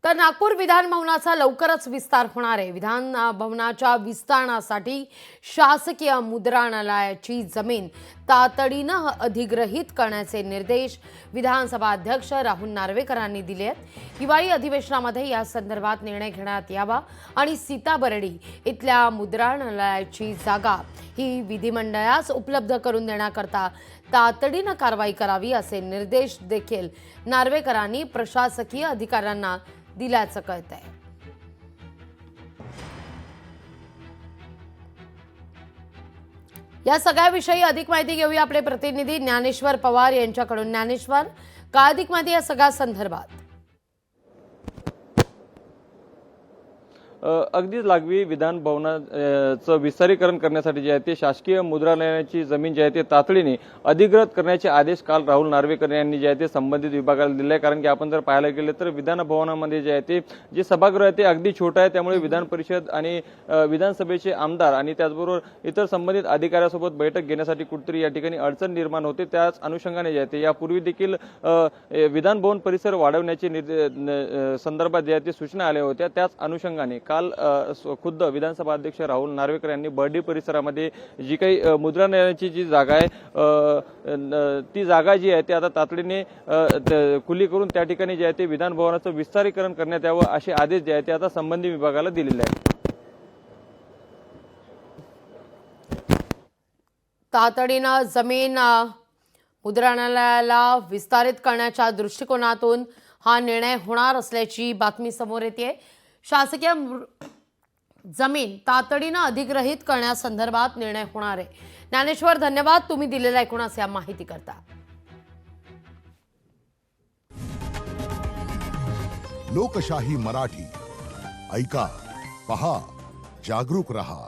तर नागपूर विधान भवनाचा लवकरच विस्तार होणार आहे। विधान भवनाच्या विस्तारासाठी शासकीय मुद्रणालयाची जमीन तातडीने अधिग्रहित करण्याचे निर्देश विधानसभा अध्यक्ष राहुल नार्वेकरांनी दिले आहेत। हिवाळी अधिवेशनामध्ये या संदर्भात निर्णय घेण्यात यावा आणि सीताबर्डी इथल्या मुद्रणालयाची जागा ही विधिमंडळास उपलब्ध करून देण्याकरता तातडीने कारवाई करावी असे निर्देश देखील नार्वेकरांनी प्रशासकीय अधिकाऱ्यांना दिल्याचं कळतंय। या सगळ्याविषयी अधिक माहिती घेऊया आपले प्रतिनिधी ज्ञानेश्वर पवार यांच्याकडून। ज्ञानेश्वर, काय अधिक माहिती या सगळ्या संदर्भात? अगदीच लागवी विधान भवनाचं विस्तारीकरण करण्यासाठी जे आहे ते शासकीय मुद्रणालयाची जमीन जी आहे ते तातडीने अधिग्रहित करण्याचे आदेश काल राहुल नार्वेकर यांनी जे आहे ते संबंधित विभागाला दिले आहे। कारण की आपण जर पाहायला गेले तर विधान भवनामध्ये जे आहे ते जे सभागृह आहे ते अगदी छोटं आहे, त्यामुळे विधान परिषद आणि विधानसभेचे आमदार आणि त्याचबरोबर इतर संबंधित अधिकाऱ्यांसोबत बैठक घेण्यासाठी कुठेतरी या ठिकाणी अडचण निर्माण होते। त्याच अनुषंगाने जे आहे ते यापूर्वी देखील विधान भवन परिसर वाढवण्याची संदर्भात जे आहे ते सूचना आल्या होत्या। त्याच अनुषंगाने काल खुद्द विधानसभा अध्यक्ष राहुल नार्वेकर यांनी बर्डी परिसरामध्ये जी काही मुद्रणालयाची जी जागा आहे ती जागा जी आहे ती आता तातडीने खुली करून त्या ठिकाणी जे आहे ते विधान भवनाचं विस्तारीकरण करण्यात यावं असे आदेश जे आहे ते आता संबंधित विभागाला दिलेले आहेत। तातडीने जमीन मुद्रणालयाला विस्तारित करण्याच्या दृष्टिकोनातून हा निर्णय होणार असल्याची बातमी समोर येते। शासकीय जमीन तातडीने अधिग्रहित करण्यासंदर्भात निर्णय होणार आहे। ज्ञानेश्वर, धन्यवाद तुम्ही दिलेल्या एकूणच या माहिती करता। लोकशाही मराठी ऐका, पहा, जागरूक रहा।